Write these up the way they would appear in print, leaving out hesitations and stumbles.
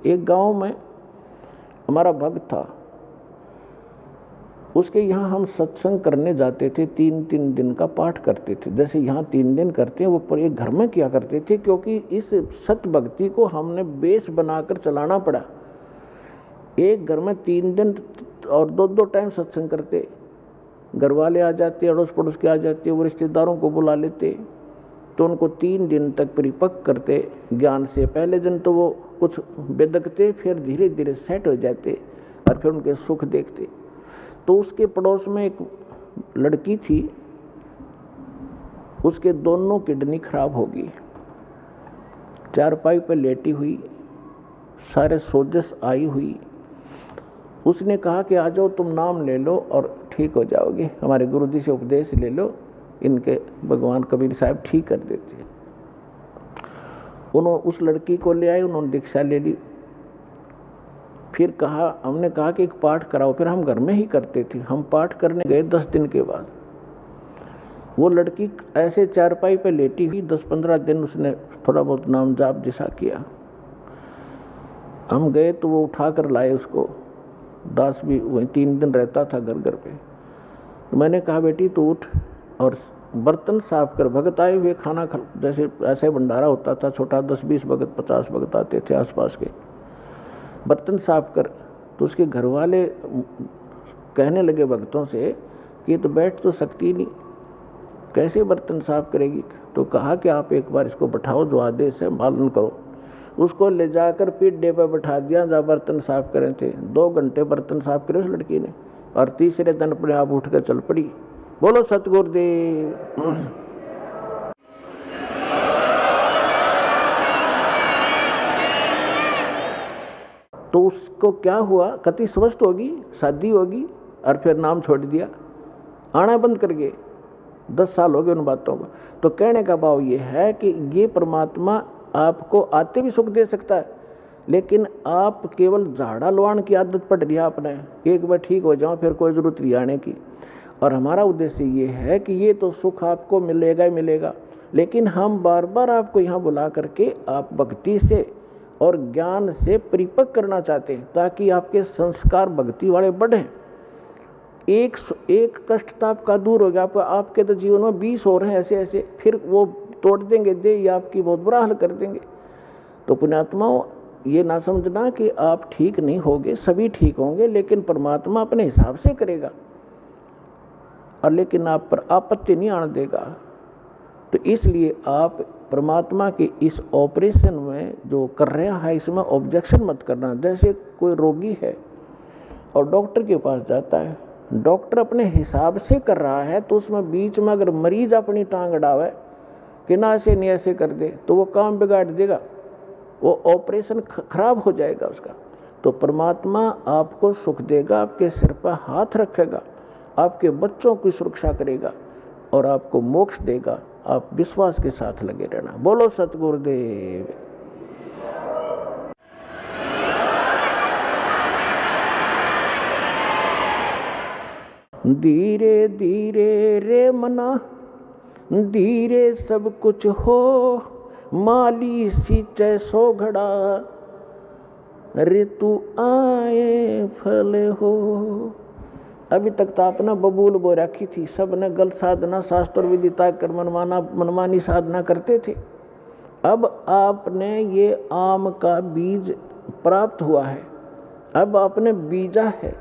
एक गांव में हमारा भक्त था, उसके यहाँ हम सत्संग करने जाते थे, 3-3 दिन का पाठ करते थे। जैसे यहाँ 3 दिन करते हैं वो पर एक घर में किया करते थे, क्योंकि इस सत भक्ति को हमने बेस बनाकर चलाना पड़ा। एक घर में 3 दिन और 2-2 टाइम सत्संग करते, घर वाले आ जाते, अड़ोस पड़ोस के आ जाते, वो रिश्तेदारों को बुला लेते, तो उनको 3 दिन तक परिपक्व करते ज्ञान से। पहले दिन तो वो कुछ बेदकते, फिर धीरे धीरे सेट हो जाते और फिर उनके सुख देखते। तो उसके पड़ोस में एक लड़की थी, उसके दोनों किडनी खराब हो गई, चारपाई पर लेटी हुई, सारे सोजस आई हुई। उसने कहा कि आ जाओ, तुम नाम ले लो और ठीक हो जाओगे, हमारे गुरुजी से उपदेश ले लो, इनके भगवान कबीर साहब ठीक कर देते हैं। उन्होंने उस लड़की को ले आए, उन्होंने दीक्षा ले ली। फिर हमने कहा कि एक पाठ कराओ, फिर हम घर में ही करते थे। हम पाठ करने गए 10 दिन के बाद, वो लड़की ऐसे चारपाई पे लेटी हुई, 10-15 दिन उसने थोड़ा बहुत नाम जाप जैसा किया। हम गए तो वो उठा कर लाए उसको, दास भी वहीं 3 दिन रहता था घर घर पे। तो मैंने कहा बेटी तू उठ और बर्तन साफ कर, भगत आए हुए खाना खा, जैसे ऐसे भंडारा होता था छोटा, 10-20 भगत 50 भगत आते थे आसपास के, बर्तन साफ कर। तो उसके घर वाले कहने लगे भक्तों से कि तो बैठ तो सकती नहीं, कैसे बर्तन साफ करेगी। तो कहा कि आप एक बार इसको बैठाओ, जो आदेश है पालन करो। उसको ले जाकर पीढ़े पर बैठा दिया जहाँ बर्तन साफ करे थे। 2 घंटे बर्तन साफ करे उस लड़की ने, और तीसरे दिन अपने आप उठ कर चल पड़ी। बोलो सतगुरुदेव। तो उसको क्या हुआ, कति स्वस्थ होगी, शादी होगी, और फिर नाम छोड़ दिया, आना बंद कर गए। 10 साल हो गए उन बातों को। तो कहने का भाव ये है कि ये परमात्मा आपको आते भी सुख दे सकता है, लेकिन आप केवल झाड़ा लवाण की आदत पड़ रही है आपने, एक बार ठीक हो जाओ फिर कोई जरूरत नहीं आने की। और हमारा उद्देश्य ये है कि ये तो सुख आपको मिलेगा ही मिलेगा, लेकिन हम बार बार आपको यहाँ बुला करके आप भक्ति से और ज्ञान से परिपक्व करना चाहते हैं, ताकि आपके संस्कार भक्ति वाले बढ़ें। एक कष्ट तो आपका दूर हो गया, आपके तो जीवन में 20 और हैं ऐसे ऐसे, फिर वो तोड़ देंगे दे, या आपकी बहुत बुरा हाल कर देंगे। तो पुण्यात्माओं, ये ना समझना कि आप ठीक नहीं होगे, सभी ठीक होंगे, लेकिन परमात्मा अपने हिसाब से करेगा, और लेकिन आप पर आपत्ति नहीं आने देगा। तो इसलिए आप परमात्मा के इस ऑपरेशन में जो कर रहा है, इसमें ऑब्जेक्शन मत करना। जैसे कोई रोगी है और डॉक्टर के पास जाता है, डॉक्टर अपने हिसाब से कर रहा है, तो उसमें बीच में अगर मरीज अपनी टांग अड़ावे कि ना ऐसे नहीं ऐसे कर दे, तो वो काम बिगाड़ देगा, वो ऑपरेशन खराब हो जाएगा उसका। तो परमात्मा आपको सुख देगा, आपके सिर पर हाथ रखेगा, आपके बच्चों की सुरक्षा करेगा और आपको मोक्ष देगा। आप विश्वास के साथ लगे रहना। बोलो सतगुरुदेव। धीरे धीरे रे मना, धीरे सब कुछ हो, माली सींचे सो घड़ा, ऋतु आए फल हो। अभी तक तो आपने बबूल बो रखी थी, सब ने गलत साधना शास्त्र विदिता कर मनमानी साधना करते थे। अब आपने ये आम का बीज प्राप्त हुआ है, अब आपने बीजा है,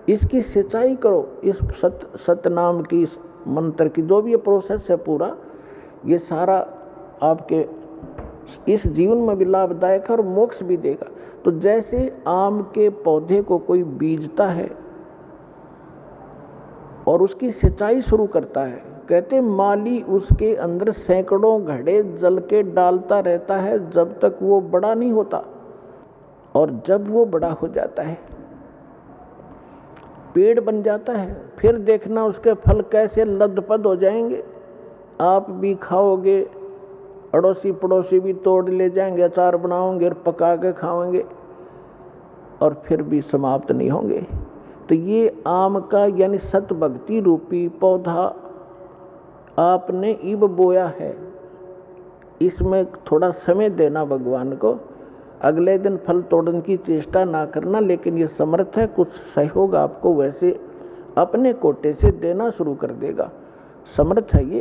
इसकी सिंचाई करो। इस सतनाम की, इस मंत्र की जो भी ये प्रोसेस है पूरा, ये सारा आपके इस जीवन में भी लाभदायक है और मोक्ष भी देगा। तो जैसे आम के पौधे को कोई बीजता है और उसकी सिंचाई शुरू करता है, कहते माली उसके अंदर सैकड़ों घड़े जल के डालता रहता है जब तक वो बड़ा नहीं होता, और जब वो बड़ा हो जाता है, पेड़ बन जाता है, फिर देखना उसके फल कैसे लदपद हो जाएंगे। आप भी खाओगे, अड़ोसी पड़ोसी भी तोड़ ले जाएंगे, अचार बनाओगे और पका के खाओगे, और फिर भी समाप्त नहीं होंगे। तो ये आम का यानी सत भक्ति रूपी पौधा आपने इब बोया है, इसमें थोड़ा समय देना भगवान को, अगले दिन फल तोड़ने की चेष्टा ना करना, लेकिन ये समर्थ है, कुछ सहयोग आपको वैसे अपने कोटे से देना शुरू कर देगा। समर्थ है ये,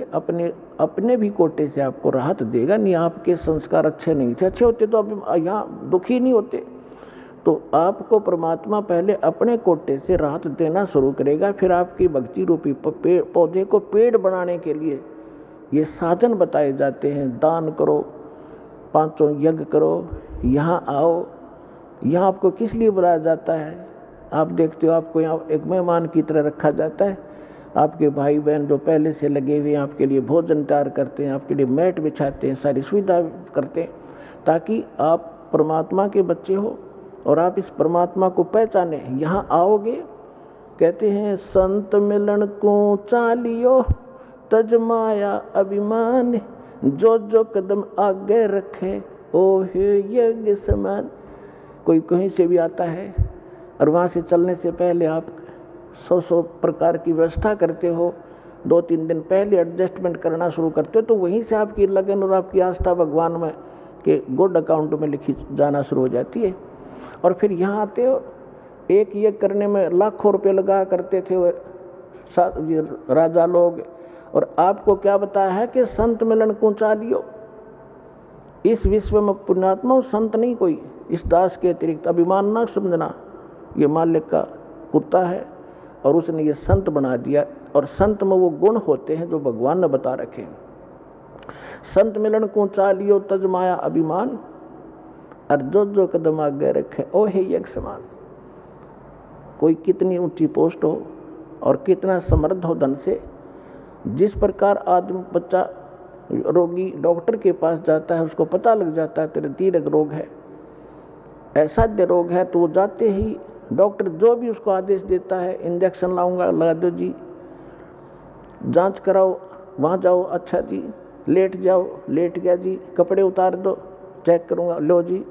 अपने भी कोटे से आपको राहत देगा। नहीं आपके संस्कार अच्छे नहीं थे, अच्छे होते तो अब यहाँ दुखी नहीं होते। तो आपको परमात्मा पहले अपने कोटे से राहत देना शुरू करेगा, फिर आपकी भक्ति रूपी पौधे को पेड़ बनाने के लिए ये साधन बताए जाते हैं। दान करो, 5 यज्ञ करो, यहाँ आओ। यहाँ आपको किस लिए बुलाया जाता है? आप देखते हो आपको यहाँ एक मेहमान की तरह रखा जाता है। आपके भाई बहन जो पहले से लगे हुए हैं आपके लिए भोजन तैयार करते हैं, आपके लिए मैट बिछाते हैं, सारी सुविधा करते हैं, ताकि आप परमात्मा के बच्चे हो और आप इस परमात्मा को पहचाने। यहाँ आओगे, कहते हैं संत मिलन को चालियो तज माया अभिमान, जो जो कदम आगे रखे ओ हे यज्ञ समान। कोई कहीं से भी आता है और वहाँ से चलने से पहले आप 100 प्रकार की व्यवस्था करते हो, 2-3 दिन पहले एडजस्टमेंट करना शुरू करते हो, तो वहीं से आपकी लगन और आपकी आस्था भगवान में के गुड अकाउंट में लिखी जाना शुरू हो जाती है। और फिर यहाँ आते हो, एक ये करने में लाखों रुपए लगा करते थे वो राजा लोग, और आपको क्या बताया है कि संत मिलन को चालियो। इस विश्व में पुण्यात्मा संत नहीं कोई, इस दास के अतिरिक्त। अभिमान ना समझना, ये मालिक का कुत्ता है और उसने ये संत बना दिया। और संत में वो गुण होते हैं जो भगवान ने बता रखे। संत मिलन को चालियो तज माया अभिमान, और जो जो कदम आगे रखे ओ हे यज्ञ समान। कोई कितनी ऊंची पोस्ट हो और कितना समृद्ध हो धन से, जिस प्रकार आदमी बच्चा रोगी डॉक्टर के पास जाता है, उसको पता लग जाता है तेरे दीर्घ रोग है, असाध्य रोग है, तो वो जाते ही डॉक्टर जो भी उसको आदेश देता है, इंजेक्शन लाऊंगा लगा दो जी, जांच कराओ वहाँ जाओ, अच्छा जी, लेट जाओ, लेट गया जी, कपड़े उतार दो, चेक करूँगा, लो जी।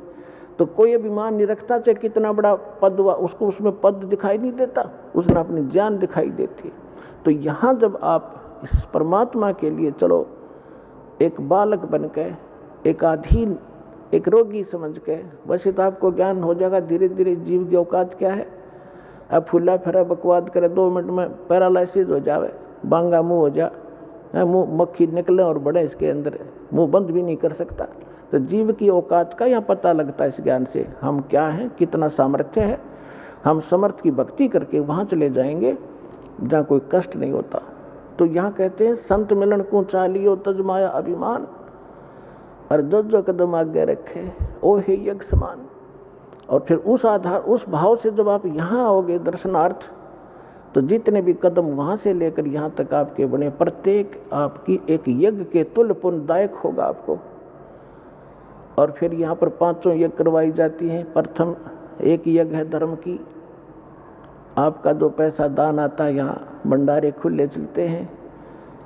तो कोई अभिमान नहीं रखता, चाहे कितना बड़ा पद हुआ, उसको उसमें पद दिखाई नहीं देता, उसमें अपनी जान दिखाई देती है। तो यहाँ जब आप इस परमात्मा के लिए चलो, एक बालक बन के, एक अधीन, एक रोगी समझ के, वैसे तो आपको ज्ञान हो जाएगा धीरे धीरे जीव की औकात क्या है। अब फुला फिरा बकवाद करे, 2 मिनट में पैरालिसिस हो जावे, बांगा मुंह हो जा, मुंह मक्खी निकले और बड़े इसके अंदर, मुंह बंद भी नहीं कर सकता। तो जीव की औकात का यहाँ पता लगता है इस ज्ञान से, हम क्या हैं, कितना सामर्थ्य है। हम समर्थ की भक्ति करके वहाँ चले जाएंगे जहाँ कोई कष्ट नहीं होता। तो यहाँ कहते हैं संत मिलन को चालियो तज माया अभिमान, और जो जो कदम आगे रखे ओ हे यज्ञ समान। और फिर उस आधार, उस भाव से जब आप यहाँ आओगे दर्शनार्थ, तो जितने भी कदम वहाँ से लेकर यहाँ तक आपके बने, प्रत्येक आपकी एक यज्ञ के तुल्य पुण्यदायक होगा आपको। और फिर यहाँ पर 5 यज्ञ करवाई जाती हैं। प्रथम एक यज्ञ है धर्म की, आपका जो पैसा दान आता है, यहाँ भंडारे खुले चलते हैं,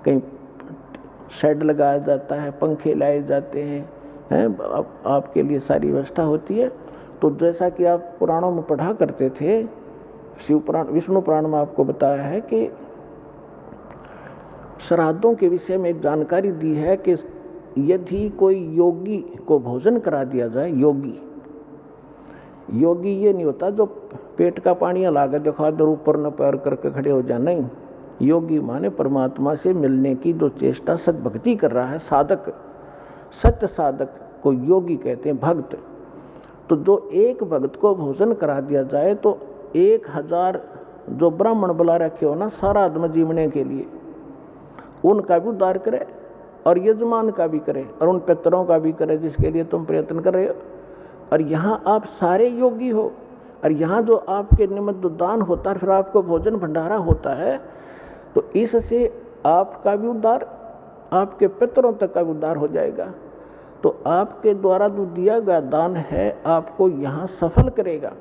कहीं शेड लगाया जाता है, पंखे लाए जाते हैं, आपके लिए सारी व्यवस्था होती है। तो जैसा कि आप पुराणों में पढ़ा करते थे, शिव पुराण, विष्णु पुराण में आपको बताया है कि श्राद्धों के विषय में एक जानकारी दी है कि यदि कोई योगी को भोजन करा दिया जाए, योगी ये नहीं होता जो पेट का पानी लाकर दिखा दो ऊपर न पैर करके खड़े हो जाए, नहीं। योगी माने परमात्मा से मिलने की जो चेष्टा सद्भक्ति कर रहा है, साधक, सत्य साधक को योगी कहते हैं, भक्त। तो जो एक भक्त को भोजन करा दिया जाए तो 1000 जो ब्राह्मण बुला रखे हो ना सारा आदमी जीवने के लिए, उनका भी उद्धार करे और यजमान का भी करे और उन पितरों का भी करे जिसके लिए तुम प्रयत्न कर रहे हो। और यहाँ आप सारे योगी हो, और यहाँ जो आपके निमित्त दान होता है, फिर आपको भोजन भंडारा होता है, तो इससे आपका भी उद्धार, आपके पितरों तक का भी उद्धार हो जाएगा। तो आपके द्वारा जो दिया गया दान है आपको यहाँ सफल करेगा।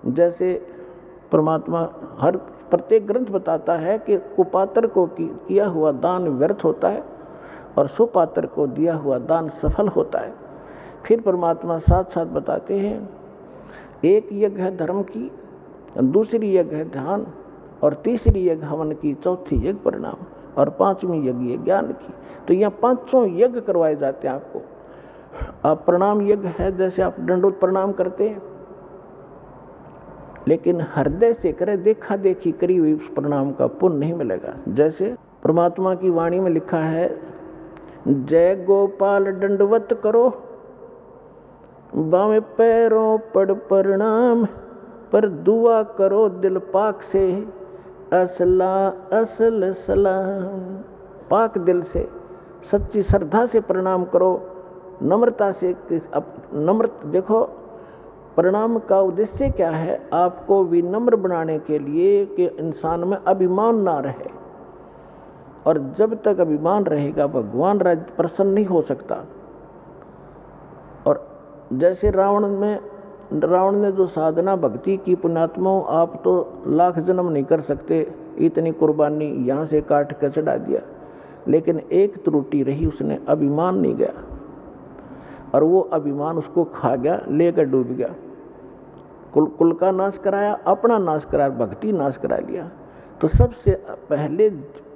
जैसे परमात्मा हर प्रत्येक ग्रंथ बताता है कि कुपात्र को किया हुआ दान व्यर्थ होता है और सुपात्र को दिया हुआ दान सफल होता है। फिर परमात्मा साथ साथ बताते हैं, एक यज्ञ है धर्म की, दूसरी यज्ञ है ध्यान, और तीसरी यज्ञ हवन की, चौथी यज्ञ परिणाम, और 5वीं यज्ञ है ज्ञान की। तो यहाँ 5 यज्ञ करवाए जाते हैं आपको। आप प्रणाम यज्ञ है, जैसे आप दंडोत प्रणाम करते हैं, लेकिन हृदय से करे, देखा देखी करी हुई उस प्रणाम का पुण्य नहीं मिलेगा। जैसे परमात्मा की वाणी में लिखा है, जय गोपाल दंडवत करो, बावें पैरों पड़ प्रणाम, पर दुआ करो दिल पाक से, असला असल सलाम। पाक दिल से सच्ची श्रद्धा से प्रणाम करो, नम्रता से। देखो प्रणाम का उद्देश्य क्या है, आपको विनम्र बनाने के लिए कि इंसान में अभिमान ना रहे, और जब तक अभिमान रहेगा भगवान राज्य प्रसन्न नहीं हो सकता। और जैसे रावण ने जो साधना भक्ति की, पुण्यात्माओं आप तो लाख जन्म नहीं कर सकते, इतनी कुर्बानी यहाँ से काट कर चढ़ा दिया, लेकिन एक त्रुटि रही, उसने अभिमान नहीं गया, और वो अभिमान उसको खा गया, लेकर डूब गया। कुल का नाश कराया, अपना नाश कराया, भक्ति नाश करा लिया। तो सबसे पहले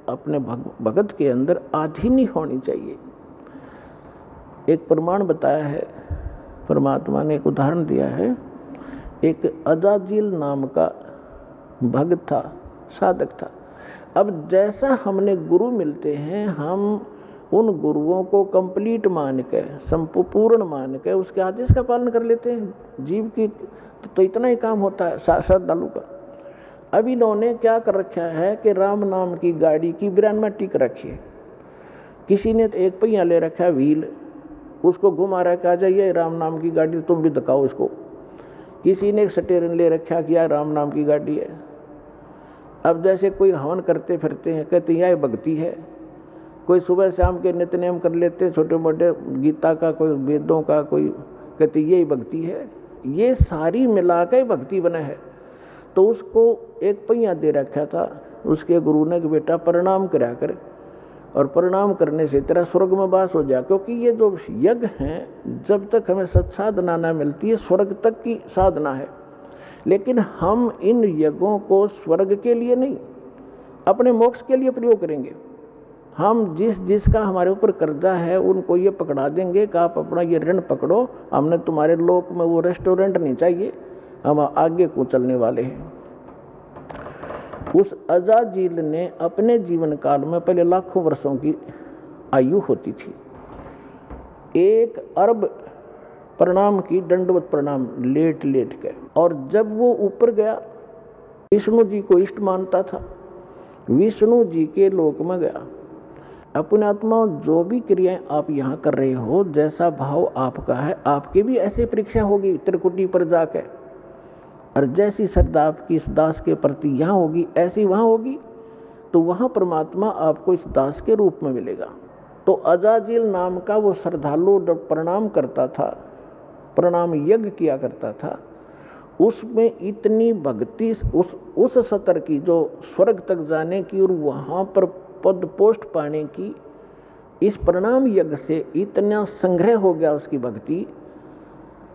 अपने भगत के अंदर आधीनी होनी चाहिए। एक प्रमाण बताया है परमात्मा ने, एक उदाहरण दिया है। एक अजाजील नाम का भक्त था, साधक था। अब जैसा हमने गुरु मिलते हैं, हम उन गुरुओं को कंप्लीट मान के, संपूर्ण मान के उसके आदेश का पालन कर लेते हैं। जीव की तो इतना ही काम होता है श्रद्धालु का। अब इन्होंने क्या कर रखा है कि राम नाम की गाड़ी की ब्रेन में टिक रखी है। किसी ने एक पहिया ले रखा है, व्हील, उसको घुमा रखा, जाइए राम नाम की गाड़ी, तुम भी दिखाओ इसको। किसी ने एक स्टीयरिंग ले रखा, किया राम नाम की गाड़ी है। अब जैसे कोई हवन करते फिरते हैं, कहते हैं यह भक्ति है। कोई सुबह शाम के नित्य-नेम कर लेते, छोटे मोटे गीता का, कोई वेदों का, कोई कहते यही भक्ति है। ये सारी मिला के भक्ति बना है। तो उसको एक पहिया दे रखा था, उसके गुरु ने कि बेटा प्रणाम करा कर, और प्रणाम करने से तेरा स्वर्ग में वास हो जाए। क्योंकि ये जो यज्ञ हैं, जब तक हमें सत्साधना न मिलती है, स्वर्ग तक की साधना है। लेकिन हम इन यज्ञों को स्वर्ग के लिए नहीं, अपने मोक्ष के लिए प्रयोग करेंगे। हम जिसका हमारे ऊपर कर्जा है, उनको ये पकड़ा देंगे कि आप अपना ये ऋण पकड़ो, हमने तुम्हारे लोक में वो रेस्टोरेंट नहीं चाहिए, हम आगे को चलने वाले हैं। उस अजाजील ने अपने जीवन काल में, पहले लाखों वर्षों की आयु होती थी, 1 अरब प्रणाम की, दंडवत प्रणाम लेट लेट के। और जब वो ऊपर गया, विष्णु जी को इष्ट मानता था, विष्णु जी के लोक में गया। अपने आत्मा जो भी क्रियाएं आप यहाँ कर रहे हो, जैसा भाव आपका है, आपकी भी ऐसी परीक्षा होगी त्रिकुटी पर जाके। और जैसी श्रद्धा आपकी इस दास के प्रति यहाँ होगी, ऐसी वहाँ होगी, तो वहाँ परमात्मा आपको इस दास के रूप में मिलेगा। तो अजाजील नाम का वो श्रद्धालु जब प्रणाम करता था, प्रणाम यज्ञ किया करता था, उसमें इतनी भक्ति, उस स्तर की जो स्वर्ग तक जाने की और वहाँ पर पद पोस्ट पाने की, इस प्रणाम यज्ञ से इतना संग्रह हो गया उसकी भक्ति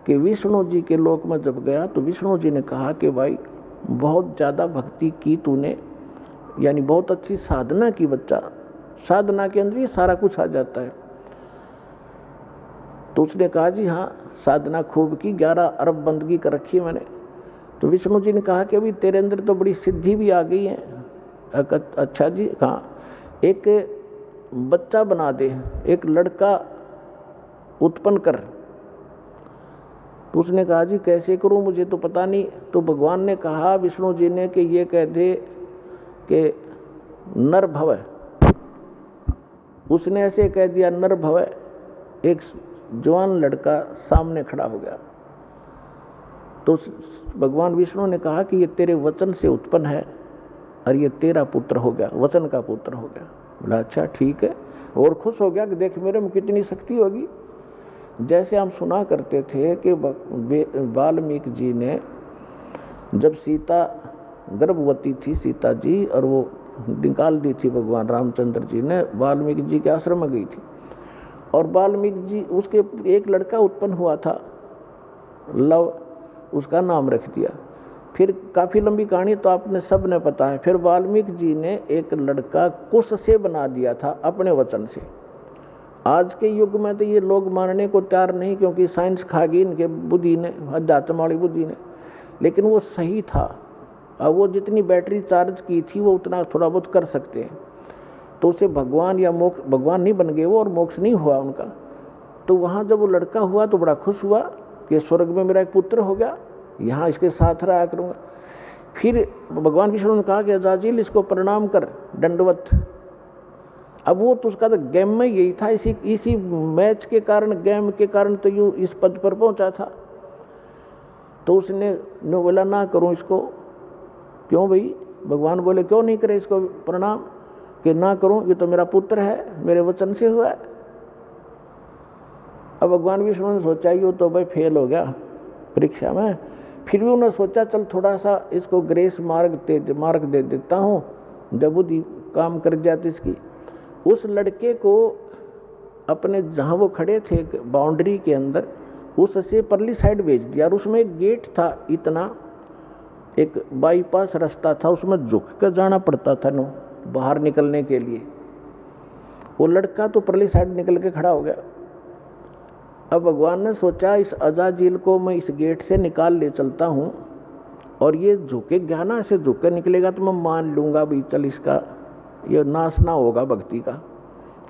कि विष्णु जी के लोक में जब गया तो विष्णु जी ने कहा कि भाई बहुत ज़्यादा भक्ति की तूने, यानी बहुत अच्छी साधना की बच्चा, साधना के अंदर ये सारा कुछ आ जाता है। तो उसने कहा जी हाँ, साधना खूब की, 11 अरब बंदगी कर रखी है मैंने। तो विष्णु जी ने कहा कि अभी तेरे अंदर तो बड़ी सिद्धि भी आ गई है। अच्छा जी, हाँ, एक बच्चा बना दे, एक लड़का उत्पन्न कर। तो उसने कहा जी कैसे करूं, मुझे तो पता नहीं। तो भगवान ने कहा, विष्णु जी ने, कि ये कह दे कि नर भव। उसने ऐसे कह दिया नर भव। एक जवान लड़का सामने खड़ा हो गया। तो भगवान विष्णु ने कहा कि ये तेरे वचन से उत्पन्न है और ये तेरा पुत्र हो गया, वचन का पुत्र हो गया। बोला अच्छा ठीक है, और खुश हो गया कि देख मेरे में कितनी शक्ति होगी। जैसे हम सुना करते थे कि वाल्मीकि जी ने, जब सीता गर्भवती थी सीता जी, और वो निकाल दी थी भगवान रामचंद्र जी ने, वाल्मीकि जी के आश्रम में गई थी, और वाल्मीकि जी, उसके एक लड़का उत्पन्न हुआ था, लव, उसका नाम रख दिया। फिर काफ़ी लंबी कहानी तो आपने सब ने पता है। फिर वाल्मीकि जी ने एक लड़का कुश से बना दिया था अपने वचन से। आज के युग में तो ये लोग मानने को तैयार नहीं, क्योंकि साइंस खा गई इनके बुद्धि ने, अध्यात्म वाली बुद्धि ने, लेकिन वो सही था। अब वो जितनी बैटरी चार्ज की थी वो उतना थोड़ा बहुत कर सकते हैं, तो उसे भगवान या मोक्ष, भगवान नहीं बन गए वो और मोक्ष नहीं हुआ उनका। तो वहाँ जब वो लड़का हुआ तो बड़ा खुश हुआ कि स्वर्ग में मेरा एक पुत्र हो गया, यहाँ इसके साथ रहा करूँगा। फिर भगवान विष्णु ने कहा कि अजाजिल इसको प्रणाम कर, दंडवत। अब वो तो उसका तो गेम में यही था, इसी मैच के कारण, गेम के कारण तो यूँ इस पद पर पहुंचा था। तो उसने बोला ना करूं इसको। क्यों भाई? भगवान बोले क्यों नहीं करे इसको प्रणाम? कि ना करूं, ये तो मेरा पुत्र है, मेरे वचन से हुआ है। अब भगवान विष्णु ने सोचा ये तो भाई फेल हो गया परीक्षा में, फिर भी उन्होंने सोचा चल थोड़ा सा इसको ग्रेस मार्ग दे देता हूँ, जब बुद्धि काम कर जाती इसकी। उस लड़के को अपने जहाँ वो खड़े थे बाउंड्री के अंदर, उससे परली साइड भेज दिया। और उसमें एक गेट था, इतना एक बाईपास रास्ता था, उसमें झुक कर जाना पड़ता था नो बाहर निकलने के लिए। वो लड़का तो परली साइड निकल के खड़ा हो गया। अब भगवान ने सोचा इस अजाजिल को मैं इस गेट से निकाल ले चलता हूँ, और ये झुके गया ना, ऐसे झुक कर निकलेगा तो मैं मान लूँगा भाई चल इसका ये नाश ना होगा भक्ति का,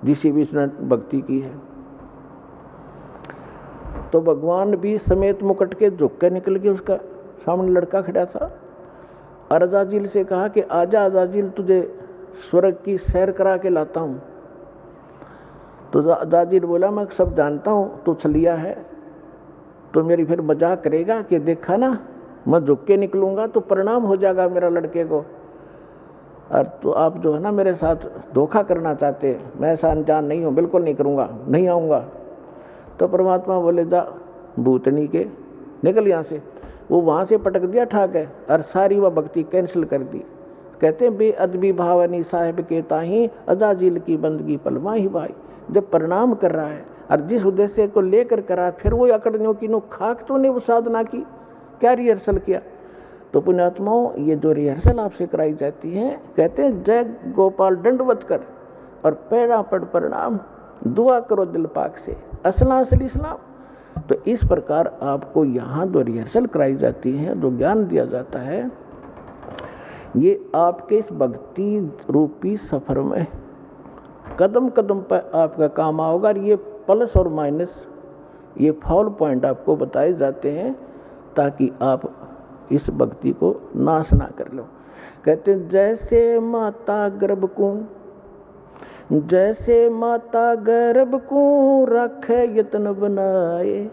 जिसी भी इसने भक्ति की है। तो भगवान भी समेत मुकुट के झुक के निकल गए, उसका सामने लड़का खड़ा था। अजाजिल से कहा कि आजा अजाजिल, तुझे स्वर्ग की सैर करा के लाता हूँ। तो अजाजिल बोला मैं सब जानता हूँ, तू छलिया है, तो मेरी फिर मजाक करेगा कि देखा ना मैं झुक के निकलूँगा तो परिणाम हो जाएगा मेरा लड़के को, और तो आप जो है ना मेरे साथ धोखा करना चाहते हैं, मैं ऐसा अनजान नहीं हूँ, बिल्कुल नहीं करूँगा, नहीं आऊँगा। तो परमात्मा बोले जा भूतनी के निकल यहाँ से। वो वहाँ से पटक दिया ठाक है, और सारी वह भक्ति कैंसिल कर दी। कहते हैं बेअदबी भावनी साहिब के ताही अजाजिल की बंदगी पलमा ही भाई। जब प्रणाम कर रहा है और जिस उद्देश्य को लेकर करा, फिर वो अकड़ने की नो खाक तो ने वो साधना की, क्या रिहर्सल किया। तो पुण्यात्माओं ये जो रिहर्सल आपसे कराई जाती है, कहते हैं जय गोपाल दंडवत कर और पैरा पड़ प्रणाम, दुआ करो दिल पाक से, असला असली इस्लाम। तो इस प्रकार आपको यहाँ जो रिहर्सल कराई जाती है, जो ज्ञान दिया जाता है, ये आपके इस भक्ति रूपी सफर में कदम कदम पर आपका काम आओगा। और ये प्लस और माइनस, ये फॉल पॉइंट आपको बताए जाते हैं ताकि आप इस भक्ति को नाश ना कर लो। कहते हैं जैसे माता गर्भ को, जैसे माता गर्भ को रखे यत्न बनाए,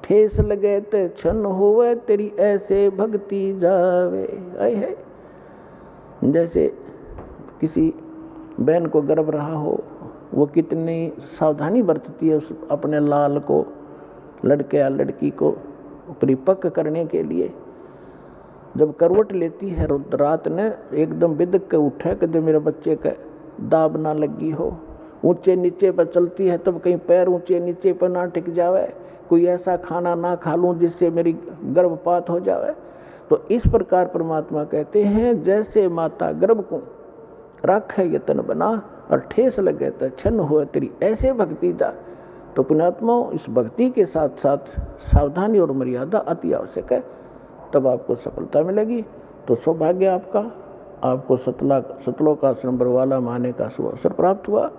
ठेस लगे ते क्षण होवे तेरी ऐसे भक्ति जावे। आए है जैसे किसी बहन को गर्भ रहा हो, वो कितनी सावधानी बरतती है उस अपने लाल को, लड़के या लड़की को परिपक्व करने के लिए। जब करवट लेती है रात ने, एकदम बिदक के उठे कि जब मेरे बच्चे का दाब ना लगी हो, ऊंचे नीचे पर चलती है तब कहीं पैर ऊंचे नीचे पर ना टिक जावे, कोई ऐसा खाना ना खा लूँ जिससे मेरी गर्भपात हो जावे। तो इस प्रकार परमात्मा कहते हैं जैसे माता गर्भ को राख यतन बना और ठेस लगे तो छन्न हो तेरी ऐसे भक्ति जा। तो पुण्यात्माओं इस भक्ति के साथ साथ सावधानी और मर्यादा अति आवश्यक है, तब आपको सफलता मिलेगी। तो सौभाग्य आपको सतलोकाश्रम बरवाला माने का शुभ अवसर प्राप्त हुआ,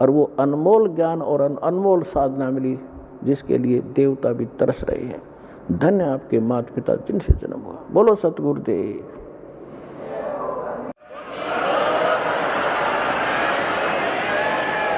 और वो अनमोल ज्ञान और अनमोल साधना मिली जिसके लिए देवता भी तरस रहे हैं। धन्य आपके माता पिता जिनसे जन्म हुआ। बोलो सतगुरुदेव।